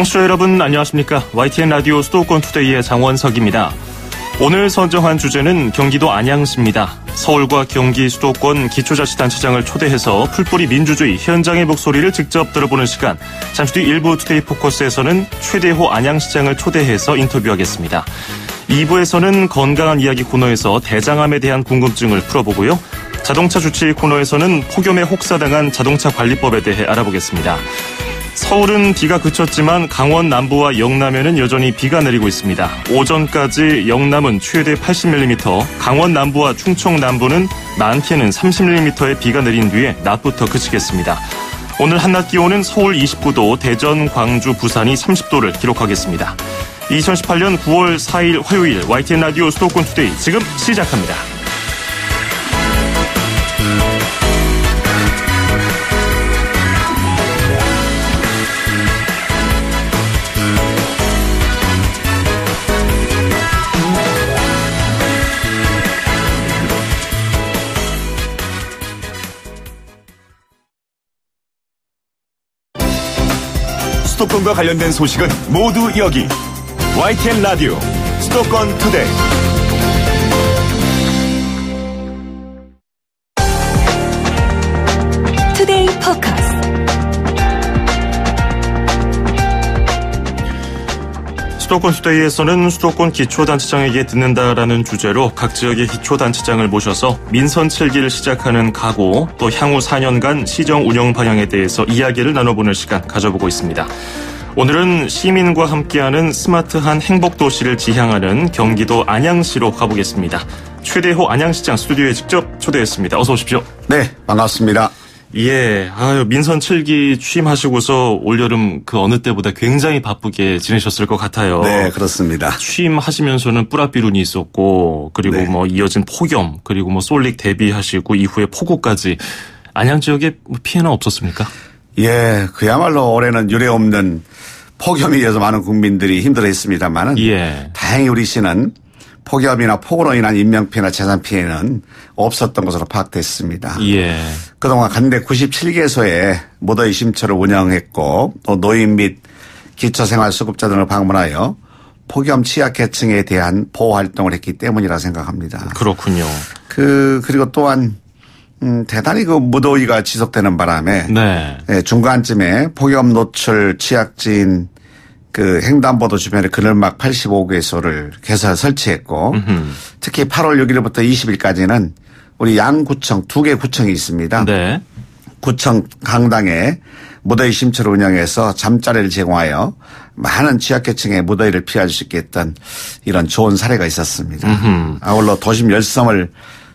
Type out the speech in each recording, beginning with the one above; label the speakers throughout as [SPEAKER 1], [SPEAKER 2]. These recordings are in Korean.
[SPEAKER 1] 청취자 여러분 안녕하십니까. YTN 라디오 수도권 투데이의 장원석입니다. 오늘 선정한 주제는 경기도 안양시입니다. 서울과 경기 수도권 기초자치단체장을 초대해서 풀뿌리 민주주의 현장의 목소리를 직접 들어보는 시간. 잠시 뒤 일부 투데이 포커스에서는 최대호 안양시장을 초대해서 인터뷰하겠습니다. 2부에서는 건강한 이야기 코너에서 대장암에 대한 궁금증을 풀어보고요. 자동차 주치 코너에서는 폭염에 혹사당한 자동차 관리법에 대해 알아보겠습니다. 서울은 비가 그쳤지만 강원 남부와 영남에는 여전히 비가 내리고 있습니다. 오전까지 영남은 최대 80mm, 강원 남부와 충청 남부는 많게는 30mm의 비가 내린 뒤에 낮부터 그치겠습니다. 오늘 한낮 기온은 서울 29도, 대전, 광주, 부산이 30도를 기록하겠습니다. 2018년 9월 4일 화요일 YTN 라디오 수도권 투데이 지금 시작합니다.
[SPEAKER 2] 수도권과 관련된 소식은 모두 여기 YTN 라디오 수도권 투데이.
[SPEAKER 3] 투데이 포커스.
[SPEAKER 1] 수도권 투데이에서는 수도권 기초단체장에게 듣는다라는 주제로 각 지역의 기초단체장을 모셔서 민선 7기를 시작하는 각오, 또 향후 4년간 시정 운영 방향에 대해서 이야기를 나눠보는 시간 가져보고 있습니다. 오늘은 시민과 함께하는 스마트한 행복도시를 지향하는 경기도 안양시로 가보겠습니다. 최대호 안양시장 스튜디오에 직접 초대했습니다. 어서 오십시오.
[SPEAKER 4] 네, 반갑습니다.
[SPEAKER 1] 예, 민선 7기 취임하시고서 올여름 그 어느 때보다 굉장히 바쁘게 지내셨을 것 같아요.
[SPEAKER 4] 네, 그렇습니다.
[SPEAKER 1] 취임하시면서는 뿌라비룬이 있었고, 그리고
[SPEAKER 4] 네.
[SPEAKER 1] 이어진 폭염, 그리고 솔릭 대비하시고 이후에 폭우까지 안양 지역에 피해는 없었습니까?
[SPEAKER 4] 예, 그야말로 올해는 유례없는 폭염에 의해서 많은 국민들이 힘들어했습니다만은
[SPEAKER 1] 예.
[SPEAKER 4] 다행히 우리 시는 폭염이나 폭우로 인한 인명피해나 재산 피해는 없었던 것으로 파악됐습니다.
[SPEAKER 1] 예.
[SPEAKER 4] 그동안 관내 97개소에 무더위 쉼터를 운영했고 또 노인 및 기초생활수급자 등을 방문하여 폭염 취약계층에 대한 보호활동을 했기 때문이라 생각합니다.
[SPEAKER 1] 그렇군요.
[SPEAKER 4] 그리고 또한 대단히 그 무더위가 지속되는 바람에
[SPEAKER 1] 네.
[SPEAKER 4] 중간쯤에 폭염 노출 취약지인 그 횡단보도 주변에 그늘막 85개소를 개설 설치했고 특히 8월 6일부터 20일까지는 우리 양구청 2개 구청이 있습니다.
[SPEAKER 1] 네.
[SPEAKER 4] 구청 강당에 무더위 쉼터를 운영해서 잠자리를 제공하여 많은 취약계층의 무더위를 피할 수 있게 했던 이런 좋은 사례가 있었습니다. 아울러 도심 열성을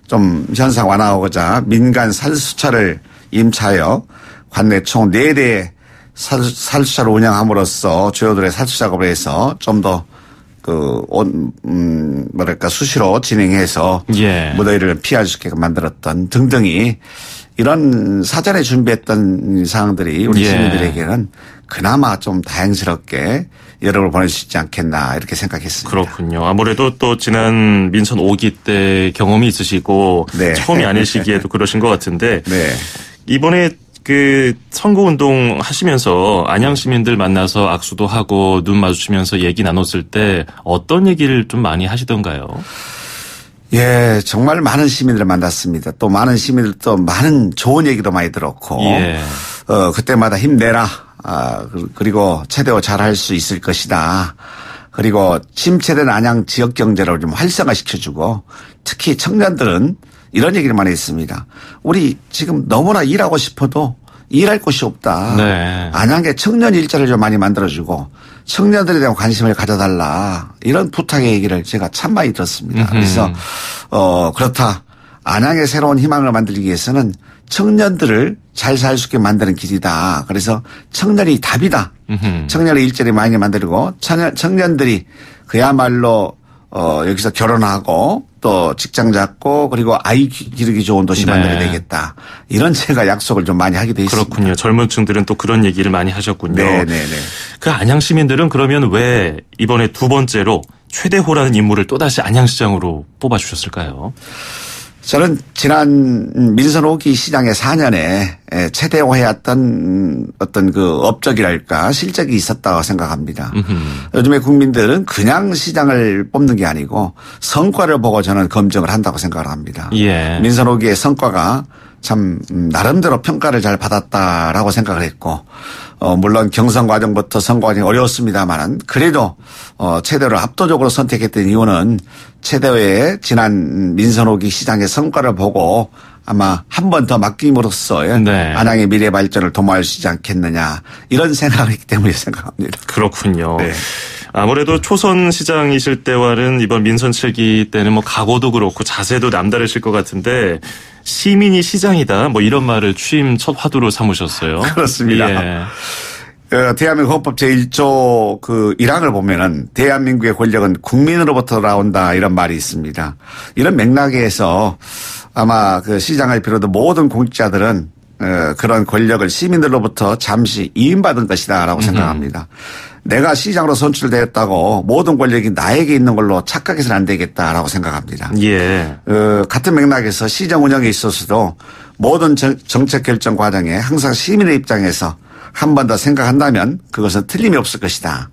[SPEAKER 4] 좀 현상 완화하고자 민간 살수차를 임차하여 관내 총 4대의 살수차를 운영함으로써 주요들의 살수 작업을 해서 좀 더 수시로 진행해서
[SPEAKER 1] 예.
[SPEAKER 4] 무더위를 피할 수 있게 만들었던 등등이 이런 사전에 준비했던 사항들이 우리
[SPEAKER 1] 예.
[SPEAKER 4] 시민들에게는 그나마 좀 다행스럽게 여름을 보낼 수 있지 않겠나 이렇게 생각했습니다.
[SPEAKER 1] 그렇군요. 아무래도 또 지난 민선 5기 때 경험이 있으시고
[SPEAKER 4] 네.
[SPEAKER 1] 처음이 아니시기에도 그러신 것 같은데
[SPEAKER 4] 네.
[SPEAKER 1] 이번에 그 선거운동 하시면서 안양 시민들 만나서 악수도 하고 눈 마주치면서 얘기 나눴을 때 어떤 얘기를 좀 많이 하시던가요?
[SPEAKER 4] 예, 정말 많은 시민들을 만났습니다. 또 많은 시민들 또 많은 좋은 얘기도 많이 들었고,
[SPEAKER 1] 예.
[SPEAKER 4] 그때마다 힘내라. 그리고 최대호 잘할 수 있을 것이다. 그리고 침체된 안양 지역 경제를 좀 활성화시켜주고, 특히 청년들은 이런 얘기를 많이 했습니다. 우리 지금 너무나 일하고 싶어도 일할 곳이 없다.
[SPEAKER 1] 네.
[SPEAKER 4] 안양에 청년 일자리를 좀 많이 만들어주고 청년들에 대한 관심을 가져달라. 이런 부탁의 얘기를 제가 참 많이 들었습니다. 그래서 그렇다. 안양의 새로운 희망을 만들기 위해서는 청년들을 잘 살 수 있게 만드는 길이다. 그래서 청년이 답이다. 청년의 일자리 많이 만들고 청년들이 그야말로 여기서 결혼하고 또 직장 잡고 그리고 아이 기르기 좋은 도시 만들어야 되겠다. 이런 제가 약속을 좀 많이 하기도 했습니다.
[SPEAKER 1] 그렇군요. 젊은 층들은 또 그런 얘기를 많이 하셨군요.
[SPEAKER 4] 네네네.
[SPEAKER 1] 그 안양 시민들은 그러면 왜 이번에 두 번째로 최대호라는 인물을 또다시 안양시장으로 뽑아주셨을까요?
[SPEAKER 4] 저는 지난 민선 5기 시장의 4년에 최대화해왔던 어떤 그 업적이랄까 실적이 있었다고 생각합니다. 요즘에 국민들은 그냥 시장을 뽑는 게 아니고 성과를 보고 저는 검증을 한다고 생각을 합니다.
[SPEAKER 1] 예.
[SPEAKER 4] 민선 5기의 성과가 참 나름대로 평가를 잘 받았다라고 생각을 했고 물론 경선 과정부터 선거 과정이 어려웠습니다만은 그래도 최대를 압도적으로 선택했던 이유는 최대의 지난 민선 5기 시장의 성과를 보고 아마 한 번 더 맡김으로써
[SPEAKER 1] 네.
[SPEAKER 4] 안양의 미래 발전을 도모할 수 있지 않겠느냐 이런 생각을 했기 때문에 생각합니다.
[SPEAKER 1] 그렇군요.
[SPEAKER 4] 네.
[SPEAKER 1] 아무래도 초선 시장이실 때와는 이번 민선 7기 때는 뭐 각오도 그렇고 자세도 남다르실 것 같은데 시민이 시장이다 뭐 이런 말을 취임 첫 화두로 삼으셨어요.
[SPEAKER 4] 그렇습니다.
[SPEAKER 1] 예.
[SPEAKER 4] 대한민국 헌법 제1조 그 1항을 보면은 대한민국의 권력은 국민으로부터 나온다 이런 말이 있습니다. 이런 맥락에서 아마 그 시장을 비롯한 모든 공직자들은 그런 권력을 시민들로부터 잠시 이임받은 것이다라고 생각합니다. 내가 시장으로 선출되었다고 모든 권력이 나에게 있는 걸로 착각해서는 안 되겠다라고 생각합니다.
[SPEAKER 1] 예.
[SPEAKER 4] 같은 맥락에서 시정 운영에 있어서도 모든 정책 결정 과정에 항상 시민의 입장에서 한 번 더 생각한다면 그것은 틀림이 없을 것이다.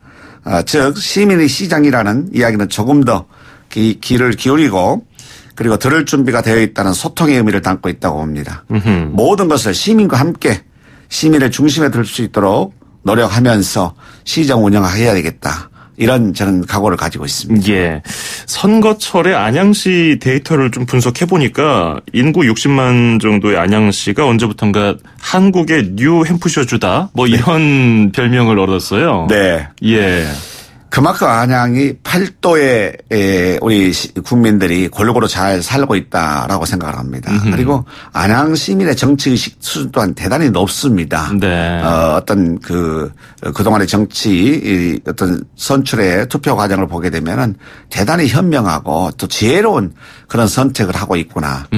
[SPEAKER 4] 즉 시민의 시장이라는 이야기는 조금 더 귀를 기울이고 그리고 들을 준비가 되어 있다는 소통의 의미를 담고 있다고 봅니다. 모든 것을 시민과 함께 시민의 중심에 들 수 있도록 노력하면서 시정 운영해야 되겠다. 이런 저는 각오를 가지고 있습니다.
[SPEAKER 1] 예. 선거철에 안양시 데이터를 좀 분석해 보니까 인구 60만 정도의 안양시가 언제부턴가 한국의 뉴 햄프셔주다 뭐 이런 별명을 얻었어요.
[SPEAKER 4] 네.
[SPEAKER 1] 예.
[SPEAKER 4] 그만큼 안양이 팔도의 우리 국민들이 골고루 잘 살고 있다라고 생각을 합니다. 그리고 안양 시민의 정치의식 수준 또한 대단히 높습니다.
[SPEAKER 1] 네.
[SPEAKER 4] 어떤 그동안의 정치 어떤 선출의 투표 과정을 보게 되면은 대단히 현명하고 또 지혜로운 그런 선택을 하고 있구나.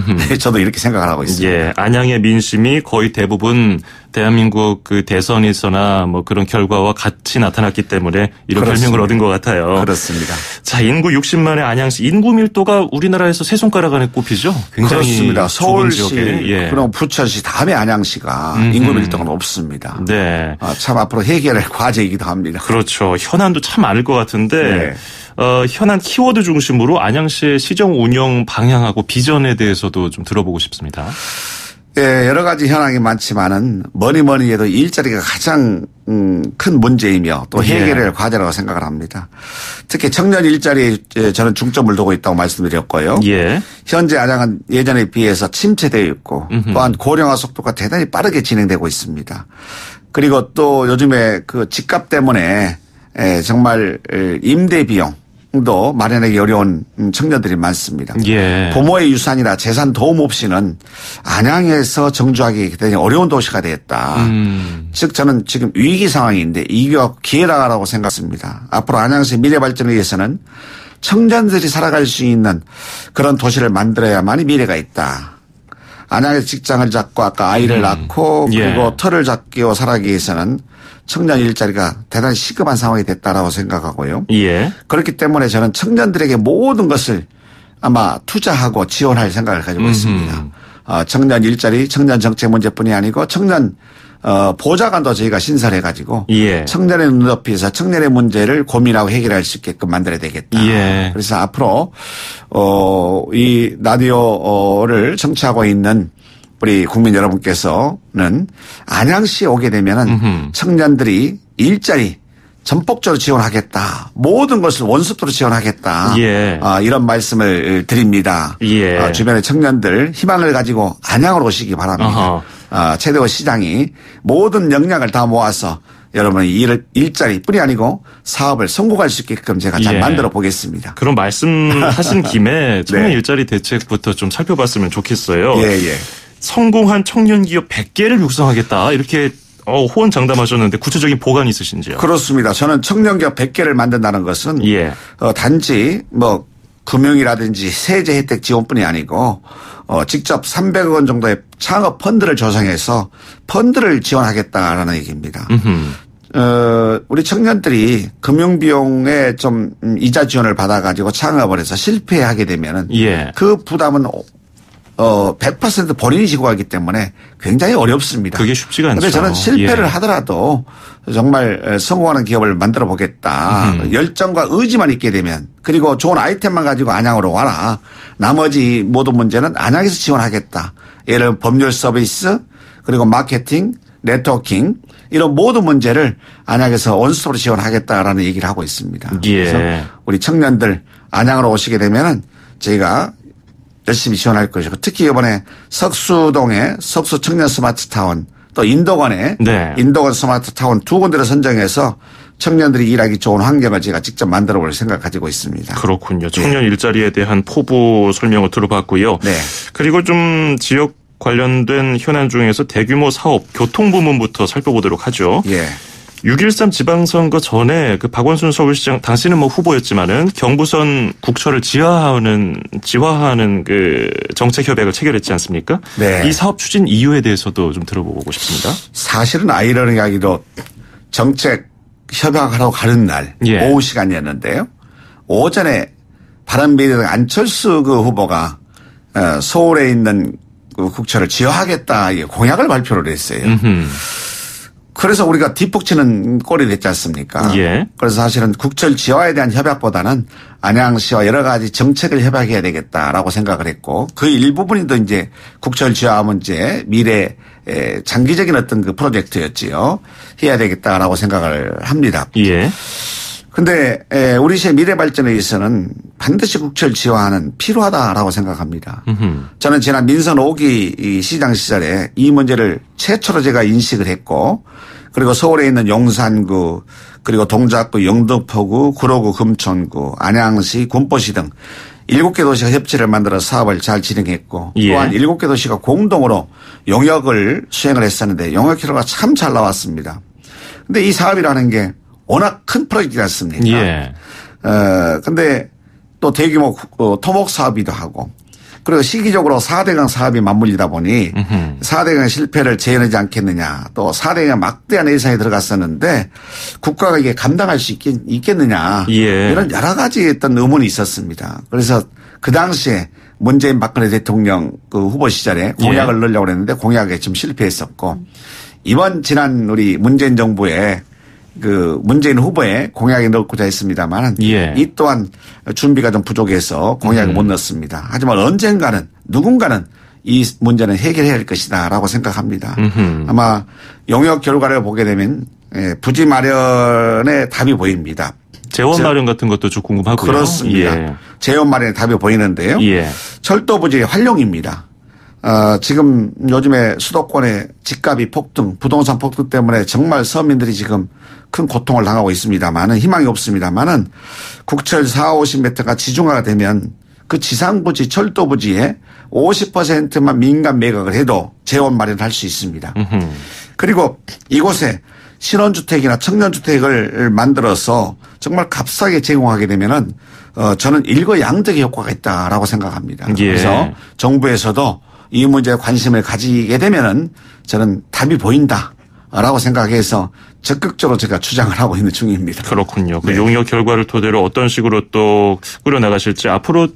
[SPEAKER 4] 저도 이렇게 생각을 하고 있습니다.
[SPEAKER 1] 예. 안양의 민심이 거의 대부분 대한민국 그 대선에서나 뭐 그런 결과와 같이 나타났기 때문에 이런
[SPEAKER 4] 그렇습니다.
[SPEAKER 1] 별명을 얻은 것 같아요.
[SPEAKER 4] 그렇습니다.
[SPEAKER 1] 자, 인구 60만의 안양시 인구 밀도가 우리나라에서 세 손가락 안에 꼽히죠. 굉장히
[SPEAKER 4] 그렇습니다. 서울시,
[SPEAKER 1] 지역에. 예.
[SPEAKER 4] 그럼 부천시 다음에 안양시가 인구 밀도가 높습니다.
[SPEAKER 1] 네.
[SPEAKER 4] 참 앞으로 해결할 과제이기도 합니다.
[SPEAKER 1] 그렇죠. 현안도 참 많을 것 같은데
[SPEAKER 4] 네.
[SPEAKER 1] 현안 키워드 중심으로 안양시의 시정 운영 방향하고 비전에 대해서도 좀 들어보고 싶습니다.
[SPEAKER 4] 예, 여러 가지 현황이 많지만은 뭐니 해도 일자리가 가장 큰 문제이며 또 해결할 과제라고 생각을 합니다. 특히 청년 일자리에 저는 중점을 두고 있다고 말씀드렸고요.
[SPEAKER 1] 예.
[SPEAKER 4] 현재 안양은 예전에 비해서 침체되어 있고 또한 고령화 속도가 대단히 빠르게 진행되고 있습니다. 그리고 또 요즘에 그 집값 때문에 정말 임대 비용 도 마련하기 어려운 청년들이 많습니다.
[SPEAKER 1] 예.
[SPEAKER 4] 부모의 유산이나 재산 도움 없이는 안양에서 정주하기 굉장히 어려운 도시가 되었다. 즉 저는 지금 위기 상황인데 이게 기회라고 생각합니다. 앞으로 안양시 미래 발전을 위해서는 청년들이 살아갈 수 있는 그런 도시를 만들어야만이 미래가 있다. 안양에서 직장을 잡고 아까 아이를 낳고 그리고 터를 잡고 살아가기 위해서는 청년 일자리가 대단히 시급한 상황이 됐다라고 생각하고요.
[SPEAKER 1] 예.
[SPEAKER 4] 그렇기 때문에 저는 청년들에게 모든 것을 아마 투자하고 지원할 생각을 가지고 있습니다. 청년 일자리, 청년 정책 문제뿐이 아니고 청년 보좌관도 저희가 신설해 가지고 청년의 눈높이에서 청년의 문제를 고민하고 해결할 수 있게끔 만들어야 되겠다. 그래서 앞으로 이 라디오를 청취하고 있는 우리 국민 여러분께서는 안양시에 오게 되면은 청년들이 일자리 전폭적으로 지원하겠다. 모든 것을 원수토로 지원하겠다. 이런 말씀을 드립니다. 주변의 청년들 희망을 가지고 안양으로 오시기 바랍니다. 최대호 시장이 모든 역량을 다 모아서 여러분의 일자리뿐이 아니고 사업을 성공할 수 있게끔 제가 잘 만들어 보겠습니다.
[SPEAKER 1] 그런 말씀하신 김에 청년 일자리 대책부터 좀 살펴봤으면 좋겠어요. 성공한 청년 기업 100개를 육성하겠다. 이렇게 호언장담하셨는데 구체적인 보관이 있으신지요?
[SPEAKER 4] 그렇습니다. 저는 청년 기업 100개를 만든다는 것은 단지 뭐 금융이라든지 세제 혜택 지원뿐이 아니고 직접 300억 원 정도의 창업 펀드를 조성해서 펀드를 지원하겠다라는 얘기입니다. 우리 청년들이 금융비용에 좀 이자 지원을 받아가지고 창업을 해서 실패하게 되면은 그 부담은 100% 본인이 지고 가기 때문에 굉장히 어렵습니다.
[SPEAKER 1] 그게 쉽지가 않죠.
[SPEAKER 4] 그런데 저는 실패를
[SPEAKER 1] 예.
[SPEAKER 4] 하더라도 정말 성공하는 기업을 만들어 보겠다. 열정과 의지만 있게 되면 그리고 좋은 아이템만 가지고 안양으로 와라. 나머지 모든 문제는 안양에서 지원하겠다. 예를 들어 법률 서비스 그리고 마케팅, 네트워킹 이런 모든 문제를 안양에서 원스톱으로 지원하겠다라는 얘기를 하고 있습니다.
[SPEAKER 1] 예.
[SPEAKER 4] 그래서 우리 청년들 안양으로 오시게 되면은 저희가 열심히 지원할 것이고 특히 이번에 석수동의 석수 청년 스마트타운 또 인도관의
[SPEAKER 1] 네.
[SPEAKER 4] 인도관 스마트타운 두 군데를 선정해서 청년들이 일하기 좋은 환경을 제가 직접 만들어 볼 생각 가지고 있습니다.
[SPEAKER 1] 그렇군요. 청년 일자리에 대한 포부 설명을 들어봤고요.
[SPEAKER 4] 네.
[SPEAKER 1] 그리고 좀 지역 관련된 현안 중에서 대규모 사업, 교통 부문부터 살펴보도록 하죠.
[SPEAKER 4] 예.
[SPEAKER 1] 6.13 지방선거 전에 그 박원순 서울시장 당시는 뭐 후보였지만은 경부선 국철을 지하하는 그 정책 협약을 체결했지 않습니까?
[SPEAKER 4] 네.
[SPEAKER 1] 이 사업 추진 이유에 대해서도 좀 들어보고 싶습니다.
[SPEAKER 4] 사실은 아이러니하기도 정책 협약하러 가는 날
[SPEAKER 1] 예.
[SPEAKER 4] 오후 시간이었는데요. 오전에 바른미래당 안철수 그 후보가 서울에 있는 그 국철을 지어하겠다 공약을 발표를 했어요. 그래서 우리가 뒷북치는 꼴이 됐지 않습니까?
[SPEAKER 1] 예.
[SPEAKER 4] 그래서 사실은 국철 지화에 대한 협약보다는 안양시와 여러 가지 정책을 협약해야 되겠다라고 생각을 했고 그 일부분이 또 이제 국철 지화 문제 미래 장기적인 어떤 그 프로젝트였지요. 해야 되겠다라고 생각을 합니다.
[SPEAKER 1] 예.
[SPEAKER 4] 근데 우리 시의 미래 발전에 있어서는 반드시 국철 지화는 필요하다라고 생각합니다. 저는 지난 민선 5기 시장 시절에 이 문제를 최초로 제가 인식을 했고 그리고 서울에 있는 용산구 그리고 동작구 영등포구 구로구 금천구 안양시 군포시 등 7개 도시가 협치를 만들어 사업을 잘 진행했고
[SPEAKER 1] 예.
[SPEAKER 4] 또한 7개 도시가 공동으로 용역을 수행을 했었는데 용역 결과가 참 잘 나왔습니다. 근데 이 사업이라는 게 워낙 큰 프로젝트지 않습니까?
[SPEAKER 1] 예.
[SPEAKER 4] 근데 또 대규모 토목 사업이기도 하고 그리고 시기적으로 4대강 사업이 맞물리다 보니 4대강 실패를 재현하지 않겠느냐 또 4대강 막대한 예산이 들어갔었는데 국가가 이게 감당할 수 있겠느냐
[SPEAKER 1] 예.
[SPEAKER 4] 이런 여러 가지 어떤 의문이 있었습니다. 그래서 그 당시에 문재인 박근혜 대통령 그 후보 시절에 공약을 넣으려고 했는데 공약에 좀 실패했었고 이번 지난 우리 문재인 정부에 그 문재인 후보의 공약에 넣고자 했습니다만
[SPEAKER 1] 예.
[SPEAKER 4] 이 또한 준비가 좀 부족해서 공약을 못 넣었습니다. 하지만 언젠가는 누군가는 이 문제는 해결해야 할 것이다라고 생각합니다. 아마 용역 결과를 보게 되면 부지 마련의 답이 보입니다.
[SPEAKER 1] 재원 마련 같은 것도 좀 궁금하고요.
[SPEAKER 4] 그렇습니다.
[SPEAKER 1] 예.
[SPEAKER 4] 재원 마련의 답이 보이는데요.
[SPEAKER 1] 예.
[SPEAKER 4] 철도 부지의 활용입니다. 지금 요즘에 수도권의 집값이 폭등, 부동산 폭등 때문에 정말 서민들이 지금 큰 고통을 당하고 있습니다만은 희망이 없습니다만은 국철 40-50m가 지중화가 되면 그 지상부지, 철도부지에 50%만 민간 매각을 해도 재원 마련할 수 있습니다. 그리고 이곳에 신혼주택이나 청년주택을 만들어서 정말 값싸게 제공하게 되면은 저는 일거양득의 효과가 있다라고 생각합니다.
[SPEAKER 1] 예.
[SPEAKER 4] 그래서 정부에서도 이 문제에 관심을 가지게 되면은 저는 답이 보인다라고 생각해서 적극적으로 제가 주장을 하고 있는 중입니다.
[SPEAKER 1] 그렇군요. 그
[SPEAKER 4] 네.
[SPEAKER 1] 용역 결과를 토대로 어떤 식으로 또 꾸려나가실지 앞으로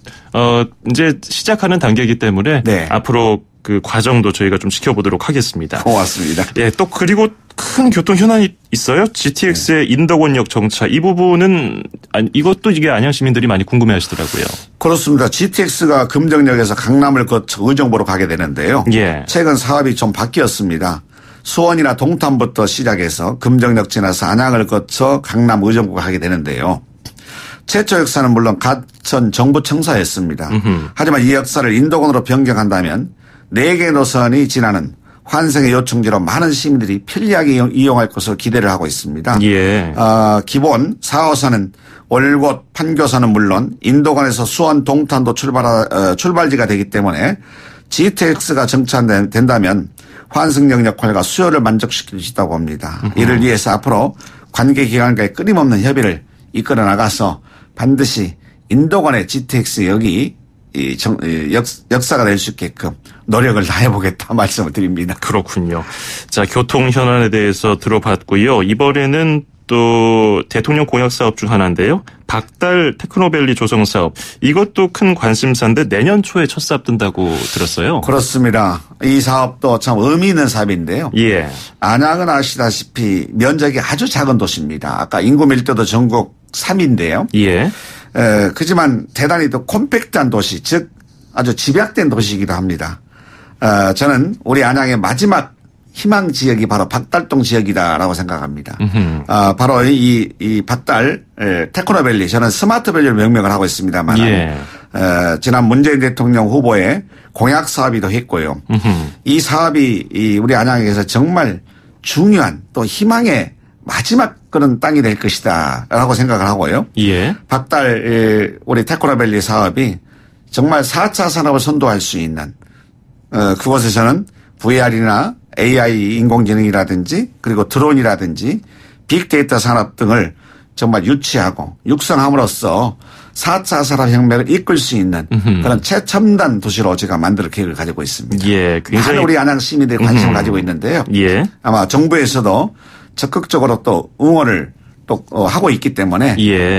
[SPEAKER 1] 이제 시작하는 단계이기 때문에
[SPEAKER 4] 네.
[SPEAKER 1] 앞으로 그 과정도 저희가 좀 지켜보도록 하겠습니다.
[SPEAKER 4] 고맙습니다.
[SPEAKER 1] 예, 또 그리고 큰 교통 현안이 있어요. GTX의 인덕원역 정차 이 부분은 이것도 이게 안양 시민들이 많이 궁금해하시더라고요.
[SPEAKER 4] 그렇습니다. GTX가 금정역에서 강남을 거쳐 의정부로 가게 되는데요.
[SPEAKER 1] 예.
[SPEAKER 4] 최근 사업이 좀 바뀌었습니다. 수원이나 동탄부터 시작해서 금정역 지나서 안양을 거쳐 강남 의정부가 가게 되는데요. 최초 역사는 물론 가천 정부 청사였습니다. 하지만 이 역사를 인도권으로 변경한다면 4개 노선이 지나는 환승의 요충지로 많은 시민들이 편리하게 이용할 것으로 기대를 하고 있습니다.
[SPEAKER 1] 예.
[SPEAKER 4] 기본 4호선은 월곶, 판교선은 물론 인도관에서 수원, 동탄도 출발지가 되기 때문에 GTX가 정차된다면 환승역 역할과 수요를 만족시킬 수 있다고 봅니다. 이를 위해서 앞으로 관계기관과의 끊임없는 협의를 이끌어 나가서 반드시 인도관의 GTX 역이 역사가 될 수 있게끔 노력을 다해보겠다 말씀을 드립니다.
[SPEAKER 1] 그렇군요. 자, 교통 현안에 대해서 들어봤고요. 이번에는 또 대통령 공약 사업 중 하나인데요. 박달 테크노밸리 조성 사업. 이것도 큰 관심사인데 내년 초에 첫 사업 뜬다고 들었어요.
[SPEAKER 4] 그렇습니다. 이 사업도 참 의미 있는 사업인데요.
[SPEAKER 1] 예.
[SPEAKER 4] 안양은 아시다시피 면적이 아주 작은 도시입니다. 아까 인구 밀도도 전국 3위인데요.
[SPEAKER 1] 예.
[SPEAKER 4] 그지만 대단히 또 콤팩트한 도시, 즉 아주 집약된 도시이기도 합니다. 저는 우리 안양의 마지막 희망 지역이 바로 박달동 지역이다라고 생각합니다. 바로 이 박달 테크노밸리, 저는 스마트밸리로 명명을 하고 있습니다만 지난 문재인 대통령 후보의 공약 사업이기도 했고요. 이 사업이 우리 안양에서 정말 중요한 또 희망의 마지막 그런 땅이 될 것이다라고 생각을 하고요.
[SPEAKER 1] 예.
[SPEAKER 4] 박달 우리 테크노밸리 사업이 정말 4차 산업을 선도할 수 있는 그곳에서는 VR이나 AI 인공지능이라든지 그리고 드론이라든지 빅데이터 산업 등을 정말 유치하고 육성함으로써 4차 산업혁명을 이끌 수 있는 그런 최첨단 도시로 제가 만들 계획을 가지고 있습니다.
[SPEAKER 1] 예, 굉장히
[SPEAKER 4] 많은 우리 안양 시민들이 관심을 가지고 있는데요.
[SPEAKER 1] 예.
[SPEAKER 4] 아마 정부에서도 적극적으로 또 응원을 또 하고 있기 때문에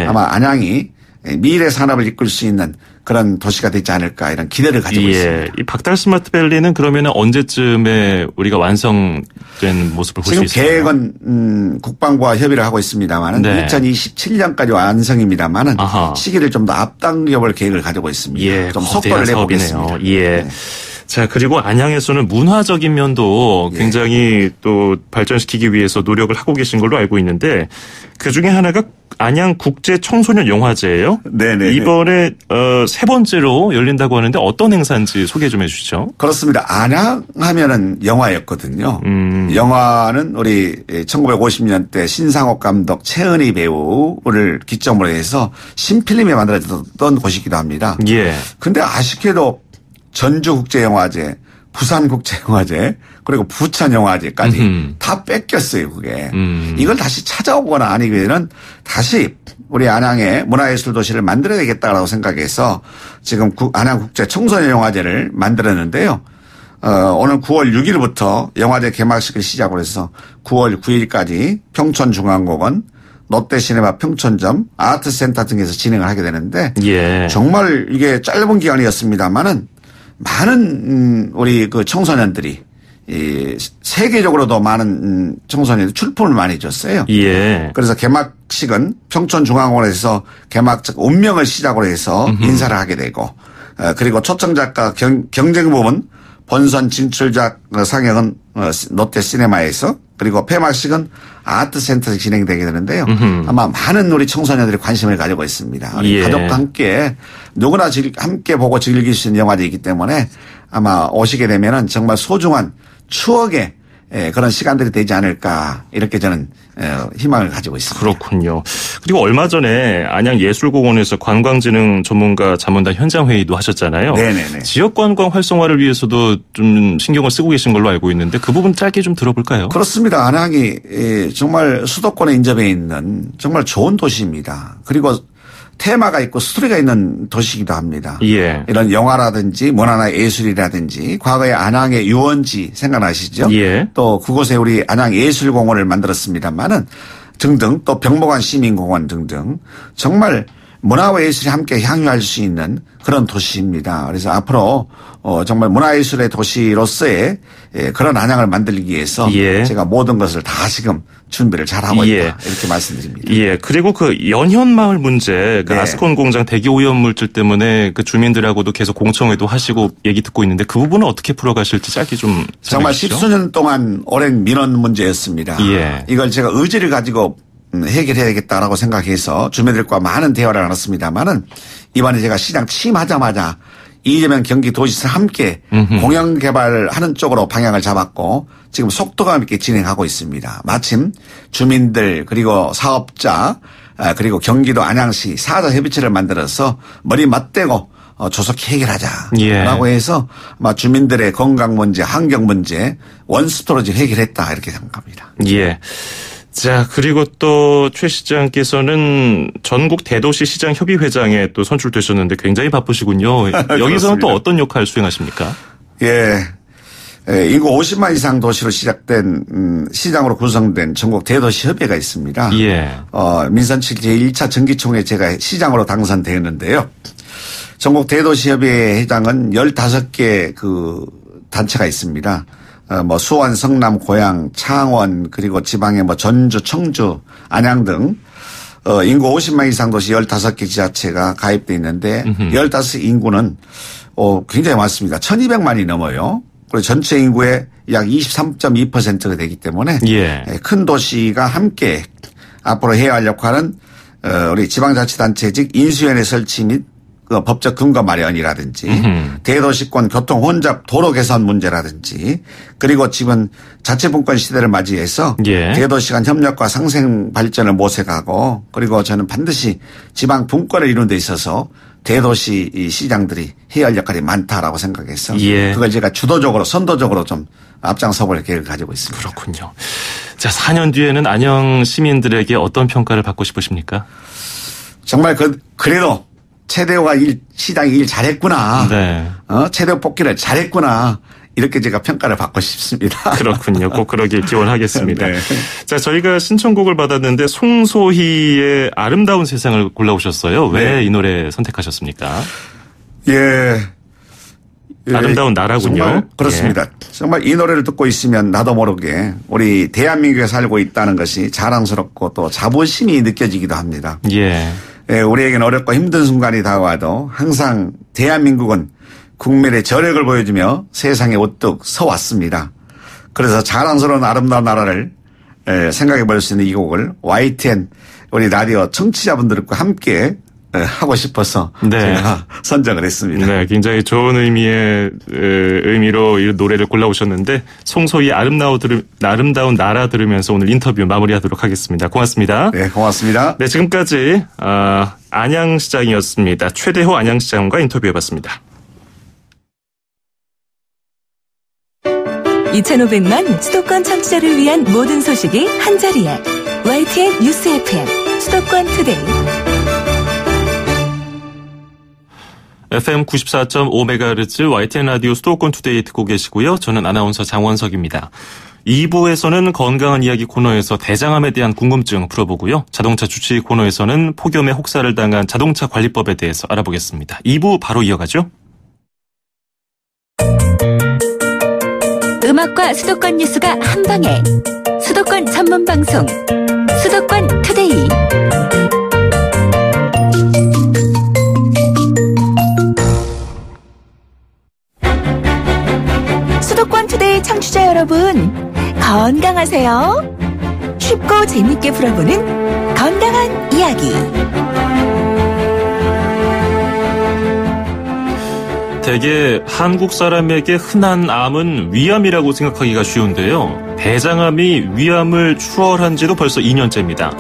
[SPEAKER 4] 아마 안양이 미래 산업을 이끌 수 있는 그런 도시가 되지 않을까 이런 기대를 가지고 있습니다.
[SPEAKER 1] 이 박달 스마트밸리는 그러면 언제쯤에 우리가 완성된 모습을 볼 수 있을까요?
[SPEAKER 4] 지금 계획은 국방부와 협의를 하고 있습니다만 2027년까지 완성입니다만 시기를 좀 더 앞당겨볼 계획을 가지고 있습니다.
[SPEAKER 1] 예,
[SPEAKER 4] 좀 속도를 내보겠습니다.
[SPEAKER 1] 예. 네. 자, 그리고 안양에서는 문화적인 면도 굉장히 또 발전시키기 위해서 노력을 하고 계신 걸로 알고 있는데 그중에 하나가 안양 국제 청소년 영화제예요.
[SPEAKER 4] 네네.
[SPEAKER 1] 이번에 세 번째로 열린다고 하는데 어떤 행사인지 소개 좀 해 주시죠.
[SPEAKER 4] 그렇습니다. 안양 하면은 영화였거든요. 영화는 우리 1950년대 신상옥 감독, 최은희 배우를 기점으로 해서 신필름이 만들어졌던 곳이기도 합니다.
[SPEAKER 1] 예.
[SPEAKER 4] 근데 아쉽게도 전주국제영화제, 부산국제영화제, 그리고 부천영화제까지 다 뺏겼어요, 그게. 이걸 다시 찾아오거나 아니면은 다시 우리 안양의 문화예술 도시를 만들어야 되겠다라고 생각해서 지금 안양국제청소년영화제를 만들었는데요. 오늘 9월 6일부터 영화제 개막식을 시작으로 해서 9월 9일까지 평촌중앙공원, 롯데시네마 평촌점, 아트센터 등에서 진행을 하게 되는데 정말 이게 짧은 기간이었습니다만은 많은 우리 그 청소년들이 세계적으로도 많은 청소년들이 출품을 많이 줬어요. 그래서 개막식은 평촌중앙공원에서 개막식 운명을 시작으로 해서 인사를 하게 되고 그리고 초청작가 경쟁 부분 본선 진출작 상영은 롯데시네마에서 그리고 폐막식은 아트센터에서 진행되게 되는데요. 아마 많은 우리 청소년들이 관심을 가지고 있습니다. 우리 가족과 함께 누구나 함께 보고 즐길 수 있는 영화이기 때문에 아마 오시게 되면은 정말 소중한 추억의 그런 시간들이 되지 않을까 이렇게 저는 희망을 가지고 있습니다.
[SPEAKER 1] 그렇군요. 그리고 얼마 전에 안양예술공원에서 관광진흥 전문가 자문단 현장회의도 하셨잖아요.
[SPEAKER 4] 네네네.
[SPEAKER 1] 지역관광 활성화를 위해서도 좀 신경을 쓰고 계신 걸로 알고 있는데 그 부분 짧게 좀 들어볼까요?
[SPEAKER 4] 그렇습니다. 안양이 정말 수도권에 인접해 있는 정말 좋은 도시입니다. 그리고 테마가 있고 스토리가 있는 도시이기도 합니다. 이런 영화라든지 문화나 예술이라든지 과거에 안양의 유원지 생각나시죠? 또 그곳에 우리 안양예술공원을 만들었습니다만은 등등 또 병목원 시민공원 등등 정말 문화와 예술이 함께 향유할 수 있는 그런 도시입니다. 그래서 앞으로 정말 문화예술의 도시로서의 그런 안양을 만들기 위해서 제가 모든 것을 다 지금 준비를 잘하고 있다 이렇게 말씀드립니다.
[SPEAKER 1] 그리고 그 연현마을 문제, 그 아스콘 공장 대기 오염물질 때문에 그 주민들하고도 계속 공청회도 하시고 얘기 듣고 있는데 그 부분은 어떻게 풀어가실지 짧게 좀
[SPEAKER 4] 정말 십수년 동안 오랜 민원 문제였습니다. 이걸 제가 의지를 가지고 해결해야겠다라고 생각해서 주민들과 많은 대화를 나눴습니다만은 이번에 제가 시장 취임하자마자 이재명 경기도지사 함께 공영 개발하는 쪽으로 방향을 잡았고 지금 속도감 있게 진행하고 있습니다. 마침 주민들 그리고 사업자 그리고 경기도 안양시 사자 협의체를 만들어서 머리 맞대고 조속히 해결하자라고 해서 아마 주민들의 건강 문제, 환경 문제 원스톱으로 해결했다 이렇게 생각합니다.
[SPEAKER 1] 자, 그리고 또 최 시장께서는 전국 대도시 시장 협의회장에 또 선출되셨는데 굉장히 바쁘시군요. 여기서는 또 어떤 역할 수행하십니까?
[SPEAKER 4] 인구 50만 이상 도시로 시작된 시장으로 구성된 전국 대도시 협의회가 있습니다.
[SPEAKER 1] 예.
[SPEAKER 4] 민선 7 제1차 정기총회 제가 시장으로 당선되었는데요. 전국 대도시 협의회 회장은 15개 그 단체가 있습니다. 뭐 수원, 성남, 고양, 창원 그리고 지방의 뭐 전주, 청주, 안양 등 인구 50만 이상 도시 15개 지자체가 가입돼 있는데 15 인구는 굉장히 많습니다. 1200만이 넘어요. 그리고 전체 인구의 약 23.2%가 되기 때문에
[SPEAKER 1] 예.
[SPEAKER 4] 큰 도시가 함께 앞으로 해야 할 역할은 우리 지방자치단체 즉 인수위원회 설치 및 그 법적 근거 마련이라든지 대도시권 교통 혼잡 도로 개선 문제라든지 그리고 지금 자치분권 시대를 맞이해서
[SPEAKER 1] 예.
[SPEAKER 4] 대도시 간 협력과 상생 발전을 모색하고 그리고 저는 반드시 지방 분권을 이루는 데 있어서 대도시 시장들이 해야 할 역할이 많다라고 생각해서
[SPEAKER 1] 예.
[SPEAKER 4] 그걸 제가 주도적으로 선도적으로 좀 앞장서볼 계획을 가지고 있습니다.
[SPEAKER 1] 그렇군요. 자, 4년 뒤에는 안양 시민들에게 어떤 평가를 받고 싶으십니까?
[SPEAKER 4] 정말 그래도 최대호가 시장이 일 잘했구나.
[SPEAKER 1] 네.
[SPEAKER 4] 최대호 뽑기를 잘했구나. 이렇게 제가 평가를 받고 싶습니다.
[SPEAKER 1] 그렇군요. 꼭 그러길 기원하겠습니다.
[SPEAKER 4] 네.
[SPEAKER 1] 자, 저희가 신청곡을 받았는데 송소희의 아름다운 세상을 골라오셨어요. 왜 이 노래 선택하셨습니까?
[SPEAKER 4] 예.
[SPEAKER 1] 아름다운 나라군요.
[SPEAKER 4] 정말 그렇습니다.
[SPEAKER 1] 예.
[SPEAKER 4] 정말 이 노래를 듣고 있으면 나도 모르게 우리 대한민국에 살고 있다는 것이 자랑스럽고 또 자부심이 느껴지기도 합니다.
[SPEAKER 1] 예.
[SPEAKER 4] 예, 우리에게는 어렵고 힘든 순간이 다가와도 항상 대한민국은 국민의 저력을 보여주며 세상에 우뚝 서왔습니다. 그래서 자랑스러운 아름다운 나라를 생각해 볼 수 있는 이 곡을 YTN 우리 라디오 청취자분들과 함께 하고 싶어서
[SPEAKER 1] 네.
[SPEAKER 4] 제가 선정을 했습니다.
[SPEAKER 1] 네, 굉장히 좋은 의미로 이 노래를 골라오셨는데 송소희 아름다운 나라 들으면서 오늘 인터뷰 마무리하도록 하겠습니다. 고맙습니다.
[SPEAKER 4] 네, 고맙습니다.
[SPEAKER 1] 네, 지금까지 안양시장이었습니다. 최대호 안양시장과 인터뷰해봤습니다.
[SPEAKER 3] 2,500만 수도권 청취자를 위한 모든 소식이 한자리에 YTN 뉴스 FM 수도권 투데이.
[SPEAKER 1] FM 94.5MHz YTN 라디오 수도권 투데이 듣고 계시고요. 저는 아나운서 장원석입니다. 2부에서는 건강한 이야기 코너에서 대장암에 대한 궁금증 풀어보고요. 자동차 주치 코너에서는 폭염에 혹사를 당한 자동차 관리법에 대해서 알아보겠습니다. 2부 바로 이어가죠.
[SPEAKER 3] 음악과 수도권 뉴스가 한방에 수도권 전문 방송 수도권 투데이. 수도권 투데이 청취자 여러분, 건강하세요? 쉽고 재밌게 풀어보는 건강한 이야기.
[SPEAKER 1] 대개 한국 사람에게 흔한 암은 위암이라고 생각하기가 쉬운데요. 대장암이 위암을 추월한 지도 벌써 2년째입니다.